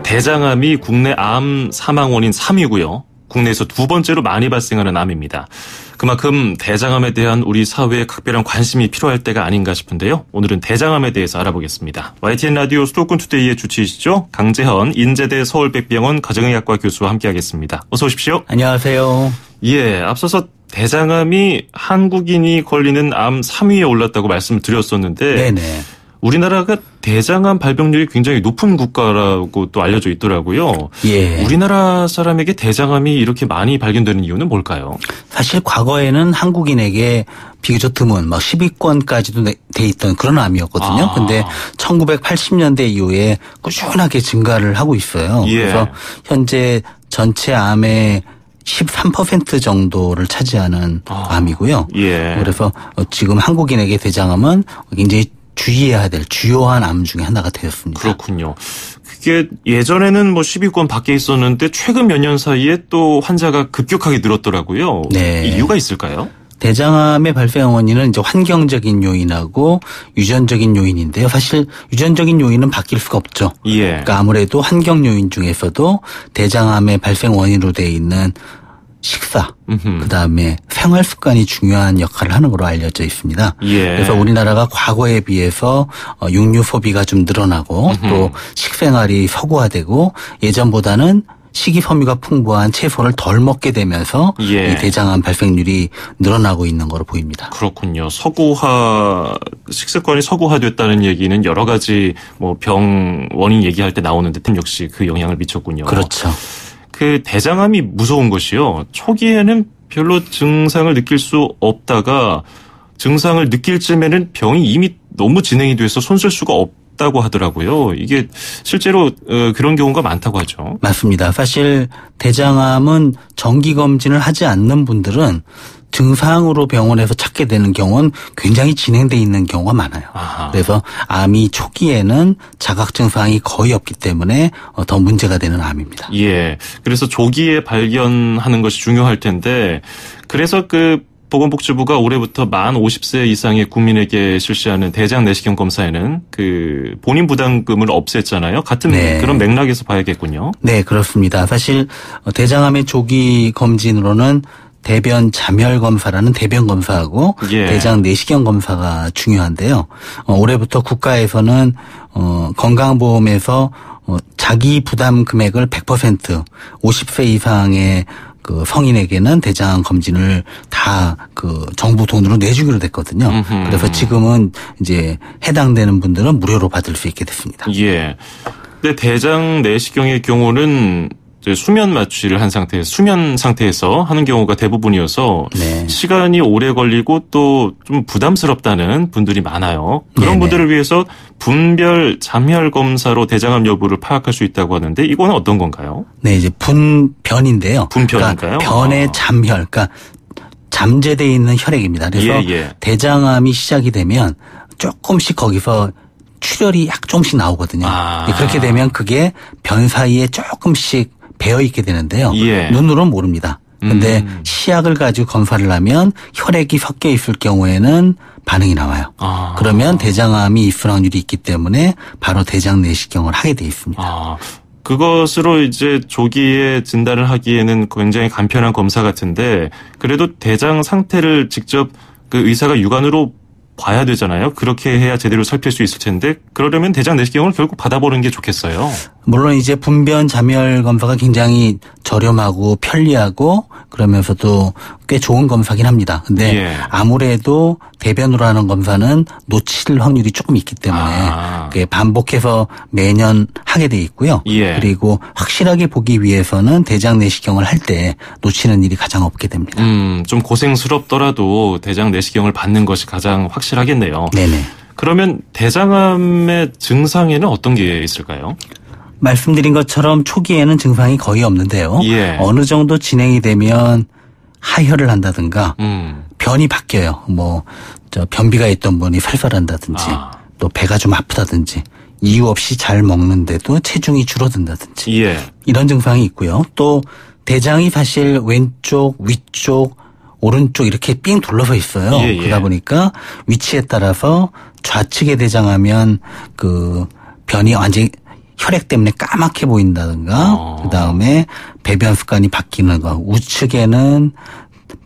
[SPEAKER 1] 대장암이 국내 암 사망 원인 3위고요. 국내에서 두 번째로 많이 발생하는 암입니다. 그만큼 대장암에 대한 우리 사회의 각별한 관심이 필요할 때가 아닌가 싶은데요. 오늘은 대장암에 대해서 알아보겠습니다. YTN 라디오 수도권 투데이의 주치이시죠. 강재헌 인제대 서울백병원 가정의학과 교수와 함께하겠습니다. 어서 오십시오.
[SPEAKER 5] 안녕하세요.
[SPEAKER 1] 예, 앞서서 대장암이 한국인이 걸리는 암 3위에 올랐다고 말씀을 드렸었는데
[SPEAKER 5] 네네.
[SPEAKER 1] 우리나라가 대장암 발병률이 굉장히 높은 국가라고 또 알려져 있더라고요.
[SPEAKER 5] 예.
[SPEAKER 1] 우리나라 사람에게 대장암이 이렇게 많이 발견되는 이유는 뭘까요?
[SPEAKER 5] 사실 과거에는 한국인에게 비교적 드문 10위권까지도 돼 있던 그런 암이었거든요. 근데 1980년대 이후에 꾸준하게 증가를 하고 있어요.
[SPEAKER 1] 예.
[SPEAKER 5] 그래서 현재 전체 암의 13% 정도를 차지하는 암이고요.
[SPEAKER 1] 예.
[SPEAKER 5] 그래서 지금 한국인에게 대장암은 굉장히 주의해야 될 주요한 암 중에 하나가 되었습니다.
[SPEAKER 1] 그렇군요. 그게 예전에는 10위권 밖에 있었는데 최근 몇 년 사이에 또 환자가 급격하게 늘었더라고요.
[SPEAKER 5] 네.
[SPEAKER 1] 이유가 있을까요?
[SPEAKER 5] 대장암의 발생 원인은 이제 환경적인 요인하고 유전적인 요인인데요. 사실 유전적인 요인은 바뀔 수가 없죠.
[SPEAKER 1] 예.
[SPEAKER 5] 그러니까 아무래도 환경 요인 중에서도 대장암의 발생 원인으로 되어 있는 식사, 그다음에 생활 습관이 중요한 역할을 하는 걸로 알려져 있습니다.
[SPEAKER 1] 예.
[SPEAKER 5] 그래서 우리나라가 과거에 비해서 육류 소비가 좀 늘어나고 또 식생활이 서구화되고 예전보다는 식이섬유가 풍부한 채소를 덜 먹게 되면서
[SPEAKER 1] 예.
[SPEAKER 5] 이 대장암 발생률이 늘어나고 있는 거로 보입니다.
[SPEAKER 1] 그렇군요. 식습관이 서구화됐다는 얘기는 여러 가지 뭐 병 원인 얘기할 때 나오는데 역시 그 영향을 미쳤군요.
[SPEAKER 5] 그렇죠.
[SPEAKER 1] 그 대장암이 무서운 것이요. 초기에는 별로 증상을 느낄 수 없다가 증상을 느낄 쯤에는 병이 이미 너무 진행이 돼서 손쓸 수가 없다고 하더라고요. 이게 실제로 그런 경우가 많다고 하죠.
[SPEAKER 5] 맞습니다. 사실 대장암은 정기검진을 하지 않는 분들은 증상으로 병원에서 찾게 되는 경우는 굉장히 진행돼 있는 경우가 많아요.
[SPEAKER 1] 아하.
[SPEAKER 5] 그래서 암이 초기에는 자각 증상이 거의 없기 때문에 더 문제가 되는 암입니다.
[SPEAKER 1] 예. 그래서 조기에 발견하는 것이 중요할 텐데 그래서 보건복지부가 올해부터 만 50세 이상의 국민에게 실시하는 대장 내시경 검사에는 본인 부담금을 없앴잖아요. 같은
[SPEAKER 5] 네.
[SPEAKER 1] 그런 맥락에서 봐야겠군요.
[SPEAKER 5] 네, 그렇습니다. 사실 대장암의 조기 검진으로는 대변 자멸 검사라는 대변 검사하고
[SPEAKER 1] 예.
[SPEAKER 5] 대장 내시경 검사가 중요한데요. 올해부터 국가에서는 건강보험에서 자기 부담 금액을 100% 50세 이상의 성인에게는 대장 검진을 다 정부 돈으로 내주기로 됐거든요. 그래서 지금은 이제 해당되는 분들은 무료로 받을 수 있게 됐습니다.
[SPEAKER 1] 예. 근데 대장 내시경의 경우는 수면 마취를 한 수면 상태에서 하는 경우가 대부분이어서
[SPEAKER 5] 네.
[SPEAKER 1] 시간이 오래 걸리고 또 좀 부담스럽다는 분들이 많아요. 그런
[SPEAKER 5] 네네.
[SPEAKER 1] 분들을 위해서 분별 잠혈 검사로 대장암 여부를 파악할 수 있다고 하는데 이거는 어떤 건가요?
[SPEAKER 5] 네, 이제 분변인데요.
[SPEAKER 1] 분변인가요?
[SPEAKER 5] 그러니까 변의 잠혈, 그러니까 잠재되어 있는 혈액입니다. 그래서
[SPEAKER 1] 예.
[SPEAKER 5] 대장암이 시작이 되면 조금씩 거기서 출혈이 조금씩 나오거든요. 그렇게 되면 그게 변 사이에 조금씩 배어 있게 되는데요.
[SPEAKER 1] 예.
[SPEAKER 5] 눈으로는 모릅니다. 근데 시약을 가지고 검사를 하면 혈액이 섞여 있을 경우에는 반응이 나와요. 그러면 대장암이 있을 확률이 있기 때문에 바로 대장 내시경을 하게 돼 있습니다.
[SPEAKER 1] 그것으로 이제 조기에 진단을 하기에는 굉장히 간편한 검사 같은데 그래도 대장 상태를 직접 의사가 육안으로 봐야 되잖아요. 그렇게 해야 제대로 살필 수 있을 텐데 그러려면 대장 내시경을 결국 받아보는 게 좋겠어요.
[SPEAKER 5] 물론 이제 분변 자멸 검사가 굉장히 저렴하고 편리하고 그러면서도 꽤 좋은 검사긴 합니다. 근데
[SPEAKER 1] 예.
[SPEAKER 5] 아무래도 대변으로 하는 검사는 놓칠 확률이 조금 있기 때문에 그게 반복해서 매년 하게 돼 있고요.
[SPEAKER 1] 예.
[SPEAKER 5] 그리고 확실하게 보기 위해서는 대장 내시경을 할 때 놓치는 일이 가장 없게 됩니다.
[SPEAKER 1] 좀 고생스럽더라도 대장 내시경을 받는 것이 가장 확실하겠네요.
[SPEAKER 5] 네네.
[SPEAKER 1] 그러면 대장암의 증상에는 어떤 게 있을까요?
[SPEAKER 5] 말씀드린 것처럼 초기에는 증상이 거의 없는데요.
[SPEAKER 1] 예.
[SPEAKER 5] 어느 정도 진행이 되면 하혈을 한다든가 변이 바뀌어요. 변비가 있던 분이 살살한다든지 또 배가 좀 아프다든지 이유 없이 잘 먹는데도 체중이 줄어든다든지
[SPEAKER 1] 예.
[SPEAKER 5] 이런 증상이 있고요. 또 대장이 사실 왼쪽, 위쪽, 오른쪽 이렇게 삥 둘러서 있어요.
[SPEAKER 1] 예.
[SPEAKER 5] 그러다 보니까 위치에 따라서 좌측에 대장하면 변이 완전히 혈액 때문에 까맣게 보인다든가 그다음에 배변 습관이 바뀌는 거 우측에는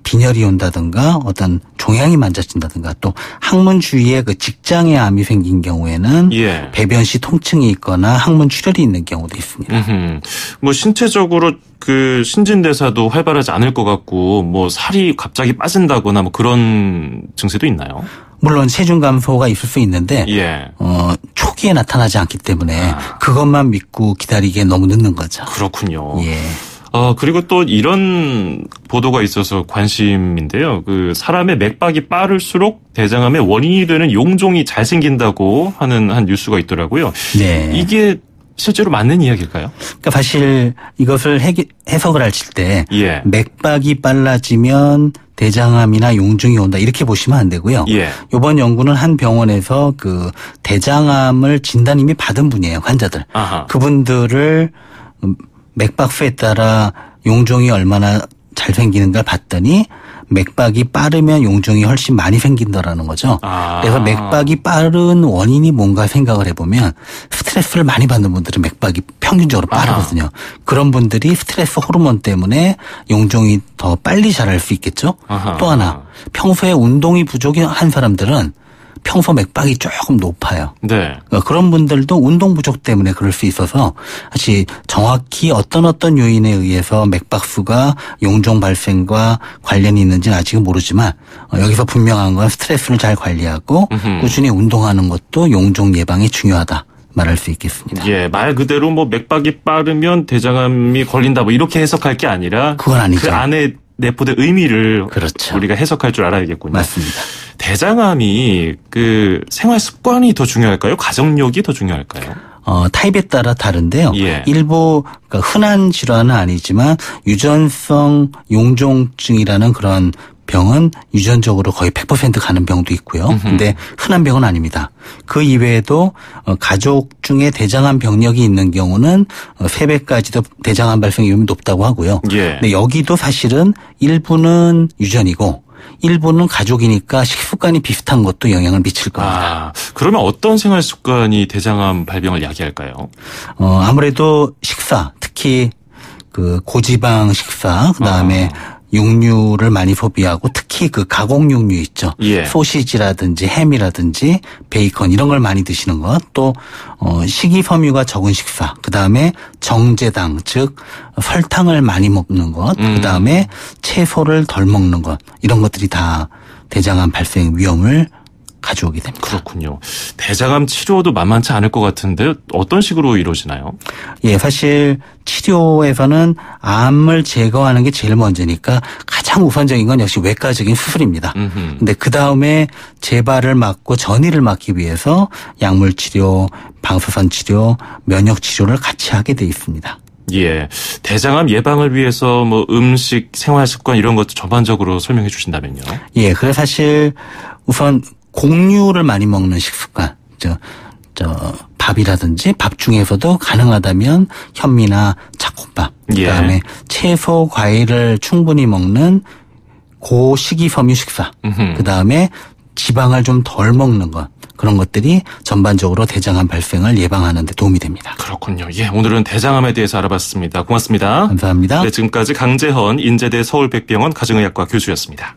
[SPEAKER 5] 빈혈이 온다든가 어떤 종양이 만져진다든가 또 항문 주위에 직장에 암이 생긴 경우에는
[SPEAKER 1] 예.
[SPEAKER 5] 배변 시 통증이 있거나 항문 출혈이 있는 경우도 있습니다.
[SPEAKER 1] 신체적으로 신진대사도 활발하지 않을 것 같고 살이 갑자기 빠진다거나 그런 증세도 있나요?
[SPEAKER 5] 물론 체중 감소가 있을 수 있는데
[SPEAKER 1] 예.
[SPEAKER 5] 초기에 나타나지 않기 때문에 그것만 믿고 기다리기에 너무 늦는 거죠.
[SPEAKER 1] 그렇군요.
[SPEAKER 5] 예.
[SPEAKER 1] 그리고 또 이런 보도가 있어서 관심인데요. 사람의 맥박이 빠를수록 대장암의 원인이 되는 용종이 잘 생긴다고 하는 한 뉴스가 있더라고요.
[SPEAKER 5] 네.
[SPEAKER 1] 이게 실제로 맞는 이야기일까요?
[SPEAKER 5] 그러니까 사실 이것을 해석을 하실 때
[SPEAKER 1] 예.
[SPEAKER 5] 맥박이 빨라지면 대장암이나 용종이 온다 이렇게 보시면 안 되고요.
[SPEAKER 1] 예.
[SPEAKER 5] 이번 연구는 한 병원에서 대장암을 진단 이미 받은 분이에요. 환자들.
[SPEAKER 1] 아하.
[SPEAKER 5] 그분들을 맥박수에 따라 용종이 얼마나 잘 생기는가 봤더니 맥박이 빠르면 용종이 훨씬 많이 생긴다라는 거죠. 그래서 맥박이 빠른 원인이 뭔가 생각을 해보면 스트레스를 많이 받는 분들은 맥박이 평균적으로 빠르거든요. 그런 분들이 스트레스 호르몬 때문에 용종이 더 빨리 자랄 수 있겠죠. 또 하나 평소에 운동이 부족한 사람들은 평소 맥박이 조금 높아요.
[SPEAKER 1] 네.
[SPEAKER 5] 그런 분들도 운동 부족 때문에 그럴 수 있어서 사실 정확히 어떤 요인에 의해서 맥박수가 용종 발생과 관련이 있는지는 아직은 모르지만 여기서 분명한 건 스트레스를 잘 관리하고 꾸준히 운동하는 것도 용종 예방에 중요하다. 말할 수 있겠습니다.
[SPEAKER 1] 예, 말 그대로 뭐 맥박이 빠르면 대장암이 걸린다 뭐 이렇게 해석할 게 아니라
[SPEAKER 5] 그건 아니죠.
[SPEAKER 1] 그 안에 내포된 의미를
[SPEAKER 5] 그렇죠.
[SPEAKER 1] 우리가 해석할 줄 알아야겠군요.
[SPEAKER 5] 맞습니다.
[SPEAKER 1] 대장암이 그 생활 습관이 더 중요할까요? 가정력이 더 중요할까요?
[SPEAKER 5] 타입에 따라 다른데요.
[SPEAKER 1] 예.
[SPEAKER 5] 일부 그러니까 흔한 질환은 아니지만 유전성 용종증이라는 그런 병은 유전적으로 거의 100% 가는 병도 있고요. 근데 흔한 병은 아닙니다. 그 이외에도 가족 중에 대장암 병력이 있는 경우는 3배까지도 대장암 발생 위험이 높다고 하고요.
[SPEAKER 1] 예.
[SPEAKER 5] 근데 여기도 사실은 일부는 유전이고 일부는 가족이니까 식습관이 비슷한 것도 영향을 미칠 겁니다.
[SPEAKER 1] 그러면 어떤 생활 습관이 대장암 발병을 야기할까요?
[SPEAKER 5] 아무래도 식사, 특히 그 고지방 식사, 그다음에 육류를 많이 소비하고 특히 그 가공 육류 있죠.
[SPEAKER 1] 예.
[SPEAKER 5] 소시지라든지 햄이라든지 베이컨 이런 걸 많이 드시는 것. 또 식이섬유가 적은 식사. 그다음에 정제당 즉 설탕을 많이 먹는 것. 그다음에 채소를 덜 먹는 것. 이런 것들이 다 대장암 발생 위험을 가져오게 됩니다.
[SPEAKER 1] 그렇군요. 대장암 치료도 만만치 않을 것 같은데 어떤 식으로 이루어지나요?
[SPEAKER 5] 예, 사실 치료에서는 암을 제거하는 게 제일 먼저니까 가장 우선적인 건 역시 외과적인 수술입니다. 근데 그 다음에 재발을 막고 전이를 막기 위해서 약물 치료, 방사선 치료, 면역 치료를 같이 하게 돼 있습니다.
[SPEAKER 1] 예. 대장암 예방을 위해서 뭐 음식, 생활 습관 이런 것도 전반적으로 설명해 주신다면요.
[SPEAKER 5] 예, 그래서 사실 우선 곡류를 많이 먹는 식습관, 밥이라든지 밥 중에서도 가능하다면 현미나 잡곡밥, 그다음에
[SPEAKER 1] 예.
[SPEAKER 5] 채소, 과일을 충분히 먹는 고식이섬유 식사, 그다음에 지방을 좀 덜 먹는 것, 그런 것들이 전반적으로 대장암 발생을 예방하는 데 도움이 됩니다.
[SPEAKER 1] 그렇군요. 예, 오늘은 대장암에 대해서 알아봤습니다. 고맙습니다.
[SPEAKER 5] 감사합니다.
[SPEAKER 1] 네, 지금까지 강재헌 인제대 서울백병원 가정의학과 교수였습니다.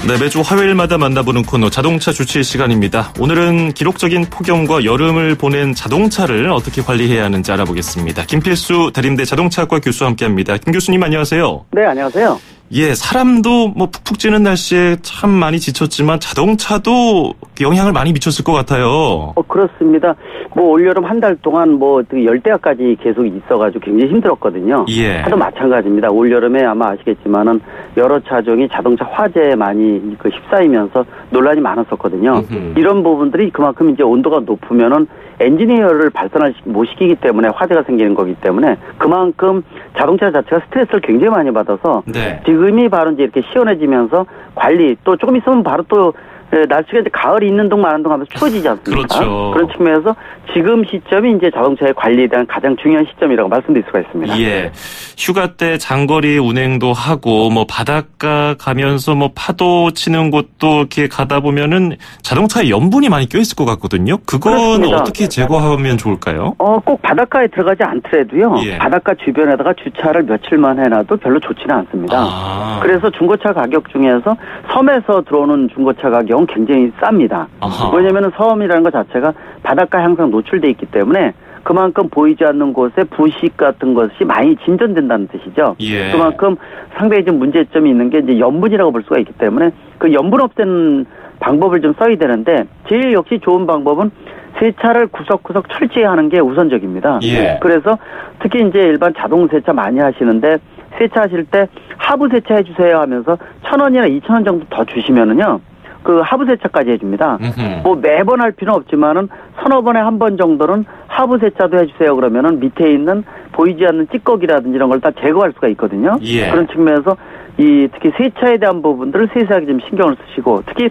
[SPEAKER 1] 네, 매주 화요일마다 만나보는 코너 자동차 주치 시간입니다. 오늘은 기록적인 폭염과 여름을 보낸 자동차를 어떻게 관리해야 하는지 알아보겠습니다. 김필수 대림대 자동차학과 교수와 함께합니다. 김 교수님 안녕하세요.
[SPEAKER 6] 네, 안녕하세요.
[SPEAKER 1] 예, 사람도 뭐 푹푹 찌는 날씨에 참 많이 지쳤지만 자동차도 영향을 많이 미쳤을 것 같아요.
[SPEAKER 6] 그렇습니다. 뭐 올여름 한 달 동안 뭐 열대야까지 계속 있어가지고 굉장히 힘들었거든요.
[SPEAKER 1] 예.
[SPEAKER 6] 차도 마찬가지입니다. 올여름에 아마 아시겠지만은 여러 차종이 자동차 화재에 많이 휩싸이면서 논란이 많았었거든요. 이런 부분들이 그만큼 이제 온도가 높으면은 엔지니어를 발산을 못 시키기 때문에 화재가 생기는 거기 때문에 그만큼 자동차 자체가 스트레스를 굉장히 많이 받아서
[SPEAKER 1] 네.
[SPEAKER 6] 지금이 바로 이제 이렇게 시원해지면서 관리 또 조금 있으면 바로 또 날씨가 이제 가을이 있는 동 마는 동 하면서 추워지지 않습니까?
[SPEAKER 1] 그렇죠.
[SPEAKER 6] 그런 측면에서 지금 시점이 이제 자동차의 관리에 대한 가장 중요한 시점이라고 말씀드릴 수가 있습니다.
[SPEAKER 1] 예. 휴가 때 장거리 운행도 하고 뭐 바닷가 가면서 뭐 파도 치는 곳도 이렇게 가다 보면은 자동차에 염분이 많이 껴있을 것 같거든요. 그건
[SPEAKER 6] 그렇습니다.
[SPEAKER 1] 어떻게 제거하면 좋을까요?
[SPEAKER 6] 꼭 바닷가에 들어가지 않더라도요.
[SPEAKER 1] 예.
[SPEAKER 6] 바닷가 주변에다가 주차를 며칠만 해놔도 별로 좋지는 않습니다. 그래서 중고차 가격 중에서 섬에서 들어오는 중고차 가격은 굉장히 쌉니다. 왜냐하면 섬이라는 것 자체가 바닷가 항상 노출돼 있기 때문에 그만큼 보이지 않는 곳에 부식 같은 것이 많이 진전된다는 뜻이죠.
[SPEAKER 1] 예.
[SPEAKER 6] 그만큼 상당히 좀 문제점이 있는 게 이제 염분이라고 볼 수가 있기 때문에 그 염분 없애는 방법을 좀 써야 되는데 제일 역시 좋은 방법은 세차를 구석구석 철저히 하는 게 우선적입니다.
[SPEAKER 1] 예.
[SPEAKER 6] 그래서 특히 이제 일반 자동 세차 많이 하시는데 세차하실 때 하부 세차해 주세요 하면서 1,000원이나 2,000원 정도 더 주시면은요. 그 하부 세차까지 해줍니다. 뭐 매번 할 필요는 없지만은 서너 번에 한 번 정도는 하부 세차도 해주세요. 그러면은 밑에 있는 보이지 않는 찌꺼기라든지 이런 걸 다 제거할 수가 있거든요.
[SPEAKER 1] 예.
[SPEAKER 6] 그런 측면에서 특히 세차에 대한 부분들을 세세하게 좀 신경을 쓰시고 특히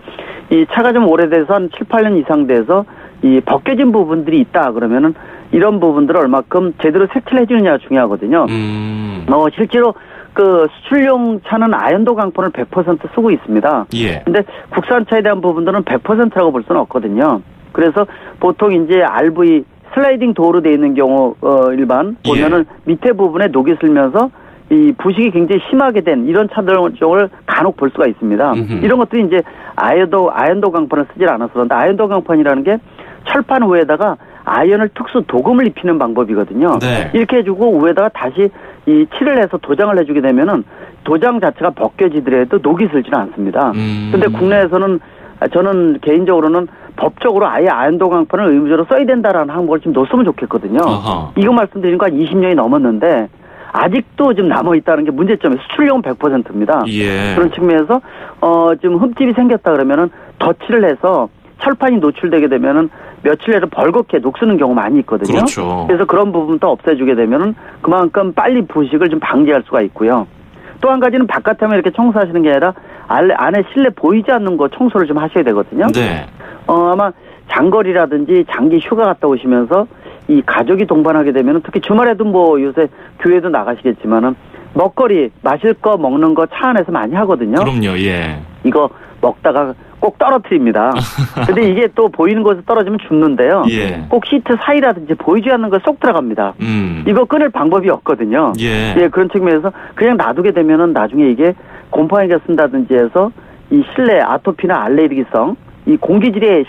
[SPEAKER 6] 이 차가 좀 오래돼서 한 7, 8년 이상 돼서 벗겨진 부분들이 있다 그러면은 이런 부분들을 얼마큼 제대로 세차를 해주느냐가 중요하거든요. 실제로 그 수출용 차는 아연도 강판을 100% 쓰고 있습니다.
[SPEAKER 1] 예.
[SPEAKER 6] 근데 국산차에 대한 부분들은 100%라고 볼 수는 없거든요. 그래서 보통 이제 RV 슬라이딩 도어로 되어 있는 경우 일반 보면은 밑에 부분에 녹이 슬면서 이 부식이 굉장히 심하게 된 이런 차들을 간혹 볼 수가 있습니다. 이런 것들이 이제 아연도 강판을 쓰질 않아서 그런데 아연도 강판이라는 게 철판 위에다가 아연을 특수 도금을 입히는 방법이거든요.
[SPEAKER 1] 네.
[SPEAKER 6] 이렇게 해주고 위에다가 다시 이 칠을 해서 도장을 해주게 되면은 도장 자체가 벗겨지더라도 녹이 슬지는 않습니다. 근데 국내에서는 저는 개인적으로는 법적으로 아예 아연도 강판을 의무적으로 써야 된다라는 항목을 좀 넣었으면 좋겠거든요.
[SPEAKER 1] 어허.
[SPEAKER 6] 이거 말씀드린 거 한 20년이 넘었는데 아직도 지금 남아있다는 게 문제점이에요. 수출용은 100%입니다.
[SPEAKER 1] 예.
[SPEAKER 6] 그런 측면에서 지금 흠집이 생겼다 그러면은 덧칠을 해서 철판이 노출되게 되면은 며칠 내로 벌겋게 녹쓰는 경우 많이 있거든요.
[SPEAKER 1] 그렇죠.
[SPEAKER 6] 그래서 그런 부분도 없애주게 되면은 그만큼 빨리 부식을 좀 방지할 수가 있고요. 또 한 가지는 바깥에만 이렇게 청소하시는 게 아니라 안에 실내 보이지 않는 거 청소를 좀 하셔야 되거든요.
[SPEAKER 1] 네.
[SPEAKER 6] 아마 장거리라든지 장기 휴가 갔다 오시면서 이 가족이 동반하게 되면 특히 주말에도 뭐 요새 교회도 나가시겠지만은 먹거리 마실 거 먹는 거 차 안에서 많이 하거든요.
[SPEAKER 1] 그럼요. 예.
[SPEAKER 6] 이거 먹다가 꼭 떨어뜨립니다. 근데 이게 또 보이는 곳에 떨어지면 죽는데요.
[SPEAKER 1] 예.
[SPEAKER 6] 꼭 시트 사이라든지 보이지 않는 거 쏙 들어갑니다. 이거 끊을 방법이 없거든요.
[SPEAKER 1] 예.
[SPEAKER 6] 그런 측면에서 그냥 놔두게 되면은 나중에 이게 곰팡이가 쓴다든지 해서 이 실내 아토피나 알레르기성 이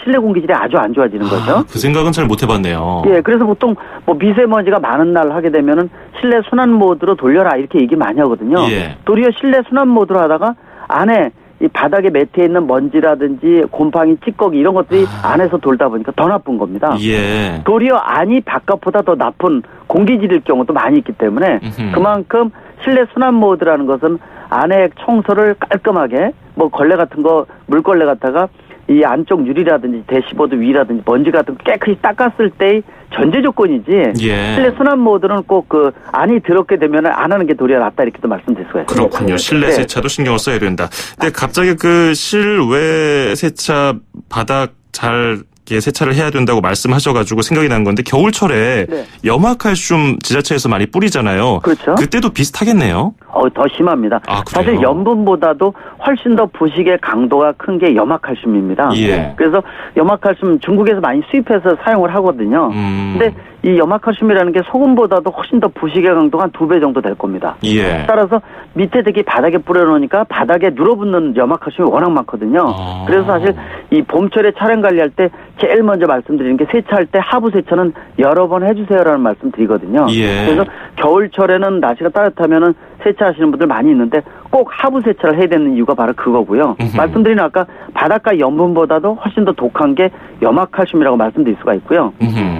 [SPEAKER 6] 실내 공기질이 아주 안 좋아지는 거죠.
[SPEAKER 1] 그 생각은 잘 못 해봤네요.
[SPEAKER 6] 예, 그래서 보통 뭐 미세먼지가 많은 날 하게 되면은 실내 순환 모드로 돌려라 이렇게 얘기 많이 하거든요.
[SPEAKER 1] 예.
[SPEAKER 6] 도리어 실내 순환 모드로 하다가 안에 이 바닥에 매트에 있는 먼지라든지 곰팡이, 찌꺼기 이런 것들이 안에서 돌다 보니까 더 나쁜 겁니다.
[SPEAKER 1] 예.
[SPEAKER 6] 도리어 안이 바깥보다 더 나쁜 공기질일 경우도 많이 있기 때문에 그만큼 실내 순환 모드라는 것은 안에 청소를 깔끔하게 뭐 걸레 같은 거 물걸레 갖다가 이 안쪽 유리라든지 대시보드 위라든지 먼지 같은 거 깨끗이 닦았을 때의 전제 조건이지.
[SPEAKER 1] 예.
[SPEAKER 6] 실내 순환 모드는 꼭 그 안이 더럽게 되면 안 하는 게 도리어 낫다 이렇게도 말씀드릴 수가 있습니다.
[SPEAKER 1] 그렇군요. 실내
[SPEAKER 6] 네.
[SPEAKER 1] 세차도 신경을 써야 된다. 근데 갑자기 그 실외 세차 바닥 잘 세차를 해야 된다고 말씀하셔가지고 생각이 난 건데 겨울철에
[SPEAKER 6] 네.
[SPEAKER 1] 염화칼슘 지자체에서 많이 뿌리잖아요.
[SPEAKER 6] 그렇죠.
[SPEAKER 1] 그때도 비슷하겠네요.
[SPEAKER 6] 더 심합니다.
[SPEAKER 1] 아, 그래요?
[SPEAKER 6] 사실 염분보다도 훨씬 더 부식의 강도가 큰 게 염화칼슘입니다.
[SPEAKER 1] 예.
[SPEAKER 6] 그래서 염화칼슘 중국에서 많이 수입해서 사용을 하거든요. 근데 이 염화칼슘이라는 게 소금보다도 훨씬 더 부식의 강도가 한 2배 정도 될 겁니다.
[SPEAKER 1] 예.
[SPEAKER 6] 따라서 밑에 특히 바닥에 뿌려놓으니까 바닥에 눌어붙는 염화칼슘이 워낙 많거든요. 그래서 사실 이 봄철에 차량 관리할 때 제일 먼저 말씀드리는 게 세차할 때 하부 세차는 여러 번 해주세요라는 말씀 드리거든요.
[SPEAKER 1] 예.
[SPEAKER 6] 그래서 겨울철에는 날씨가 따뜻하면은 세차하시는 분들 많이 있는데 꼭 하부 세차를 해야 되는 이유가 바로 그거고요. 말씀드린 아까 바닷가 염분보다도 훨씬 더 독한 게 염화칼슘이라고 말씀드릴 수가 있고요.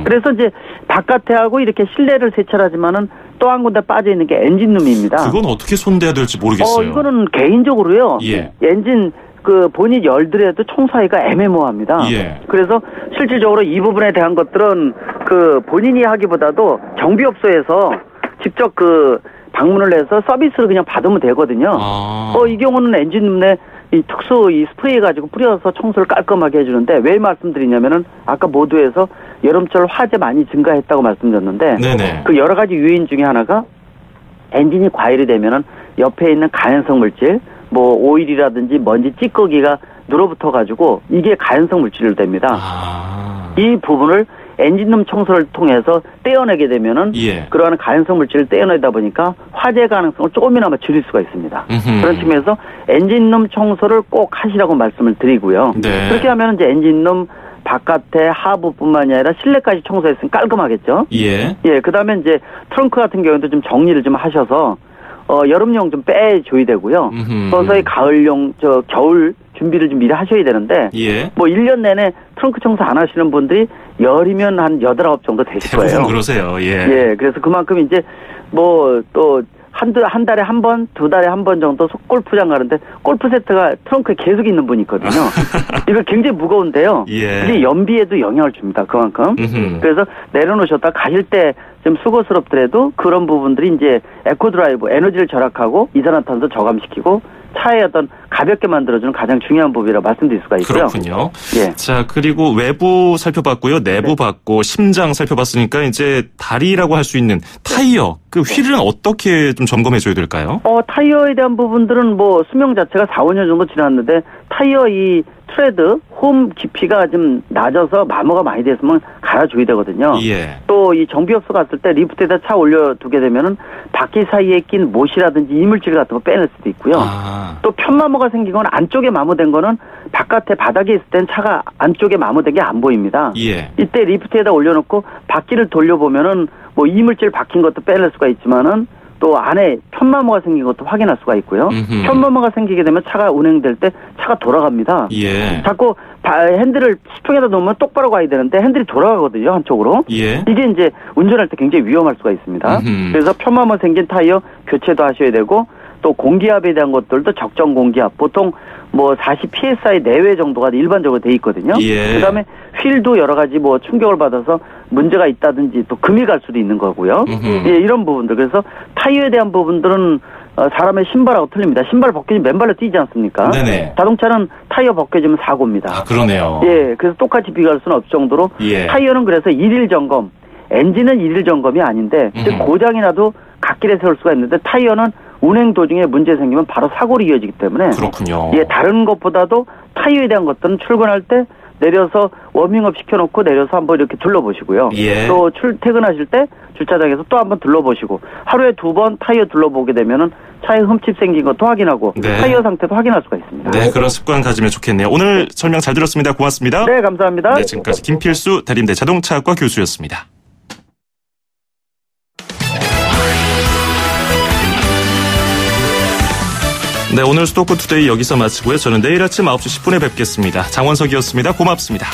[SPEAKER 6] 그래서 이제 바깥에 하고 이렇게 실내를 세차를 하지만은 또 한 군데 빠져 있는 게 엔진룸입니다.
[SPEAKER 1] 그건 어떻게 손대야 될지 모르겠어요.
[SPEAKER 6] 이거는 개인적으로요.
[SPEAKER 1] 예.
[SPEAKER 6] 엔진 그 본인 열더라도 청소하기가 애매모호합니다.
[SPEAKER 1] 예.
[SPEAKER 6] 그래서 실질적으로 이 부분에 대한 것들은 그 본인이 하기보다도 정비업소에서 직접 그 방문을 해서 서비스를 그냥 받으면 되거든요. 이 경우는 엔진룸 내 이 특수 이 스프레이 가지고 뿌려서 청소를 깔끔하게 해주는데 왜 말씀드리냐면은 아까 모두에서 여름철 화재 많이 증가했다고 말씀드렸는데
[SPEAKER 1] 네네.
[SPEAKER 6] 그 여러 가지 요인 중에 하나가 엔진이 과열이 되면은 옆에 있는 가연성 물질 뭐 오일이라든지 먼지 찌꺼기가 눌어붙어 가지고 이게 가연성 물질로 됩니다. 이 부분을 엔진룸 청소를 통해서 떼어내게 되면은
[SPEAKER 1] 예.
[SPEAKER 6] 그러한 가연성 물질을 떼어내다 보니까 화재 가능성을 조금이나마 줄일 수가 있습니다. 그런 측면에서 엔진룸 청소를 꼭 하시라고 말씀을 드리고요.
[SPEAKER 1] 네.
[SPEAKER 6] 그렇게 하면 이제 엔진룸 바깥에 하부뿐만이 아니라 실내까지 청소했으면 깔끔하겠죠.
[SPEAKER 1] 예.
[SPEAKER 6] 그다음에 이제 트렁크 같은 경우도 좀 정리를 좀 하셔서 여름용 좀 빼줘야 되고요. 서서히 가을용 겨울 준비를 좀 미리 하셔야 되는데
[SPEAKER 1] 예.
[SPEAKER 6] 뭐 1년 내내 트렁크 청소 안 하시는 분들이 열이면 한 8, 9 정도 되실 거예요.
[SPEAKER 1] 대부분 그러세요. 예.
[SPEAKER 6] 그래서 그만큼 이제 뭐 또 한 달에 한 번, 2달에 한 번 정도 골프장 가는데 골프 세트가 트렁크에 계속 있는 분이 있거든요. 이거 굉장히 무거운데요.
[SPEAKER 1] 예.
[SPEAKER 6] 이게 연비에도 영향을 줍니다. 그만큼. 그래서 내려놓으셨다 가실 때 좀 수고스럽더라도 그런 부분들이 이제 에코드라이브 에너지를 절약하고 이산화탄소 저감시키고 차의 어떤 가볍게 만들어주는 가장 중요한 부분이라고 말씀드릴 수가 있고요.
[SPEAKER 1] 그렇군요.
[SPEAKER 6] 예.
[SPEAKER 1] 자, 그리고 외부 살펴봤고요. 내부 봤고 심장 살펴봤으니까 이제 다리라고 할 수 있는 타이어, 그 휠은 어떻게 좀 점검해 줘야 될까요?
[SPEAKER 6] 타이어에 대한 부분들은 뭐 수명 자체가 4, 5년 정도 지났는데 타이어 이 트레드, 홈 깊이가 좀 낮아서 마모가 많이 됐으면 갈아줘야 되거든요.
[SPEAKER 1] 예.
[SPEAKER 6] 또 이 정비업소 갔을 때 리프트에다 차 올려두게 되면은 바퀴 사이에 낀 못이라든지 이물질 같은 거 빼낼 수도 있고요. 또 편마모가 생긴 건 안쪽에 마모된 거는 바깥에 바닥에 있을 땐 차가 안쪽에 마모된 게 안 보입니다.
[SPEAKER 1] 예.
[SPEAKER 6] 이때 리프트에다 올려놓고 바퀴를 돌려보면은 뭐 이물질 박힌 것도 빼낼 수가 있지만은 또 안에 편마모가 생긴 것도 확인할 수가 있고요. 편마모가 생기게 되면 차가 운행될 때 차가 돌아갑니다.
[SPEAKER 1] 예.
[SPEAKER 6] 자꾸 핸들을 수평에다 놓으면 똑바로 가야 되는데 핸들이 돌아가거든요, 한쪽으로.
[SPEAKER 1] 예.
[SPEAKER 6] 이게 이제 운전할 때 굉장히 위험할 수가 있습니다. 그래서 편마모 생긴 타이어 교체도 하셔야 되고 또 공기압에 대한 것들도 적정 공기압, 보통 뭐 40 psi 내외 정도가 일반적으로 돼 있거든요.
[SPEAKER 1] 예.
[SPEAKER 6] 그다음에 휠도 여러 가지 뭐 충격을 받아서 문제가 있다든지 또 금이 갈 수도 있는 거고요. 예, 이런 부분들. 그래서 타이어에 대한 부분들은 사람의 신발하고 틀립니다. 신발 벗겨지면 맨발로 뛰지 않습니까?
[SPEAKER 1] 네네.
[SPEAKER 6] 자동차는 타이어 벗겨지면 사고입니다.
[SPEAKER 1] 그러네요.
[SPEAKER 6] 예, 그래서 똑같이 비교할 수는 없을 정도로
[SPEAKER 1] 예.
[SPEAKER 6] 타이어는 그래서 일일 점검, 엔진은 일일 점검이 아닌데 고장이 나도 갓길에 세울 수가 있는데 타이어는 운행 도중에 문제 생기면 바로 사고로 이어지기 때문에
[SPEAKER 1] 그렇군요.
[SPEAKER 6] 예, 다른 것보다도 타이어에 대한 것들은 출근할 때 내려서 워밍업 시켜놓고 내려서 한번 이렇게 둘러보시고요.
[SPEAKER 1] 예.
[SPEAKER 6] 또 퇴근하실 때 주차장에서 또 한번 둘러보시고 하루에 2번 타이어 둘러보게 되면은 차에 흠집 생긴 것도 확인하고
[SPEAKER 1] 네.
[SPEAKER 6] 타이어 상태도 확인할 수가 있습니다.
[SPEAKER 1] 네, 그런 습관 가지면 좋겠네요. 오늘 설명 잘 들었습니다. 고맙습니다.
[SPEAKER 6] 네, 감사합니다.
[SPEAKER 1] 네, 지금까지 김필수 대림대 자동차학과 교수였습니다. 네, 오늘 수도권 투데이 여기서 마치고요. 저는 내일 아침 9시 10분에 뵙겠습니다. 장원석이었습니다. 고맙습니다.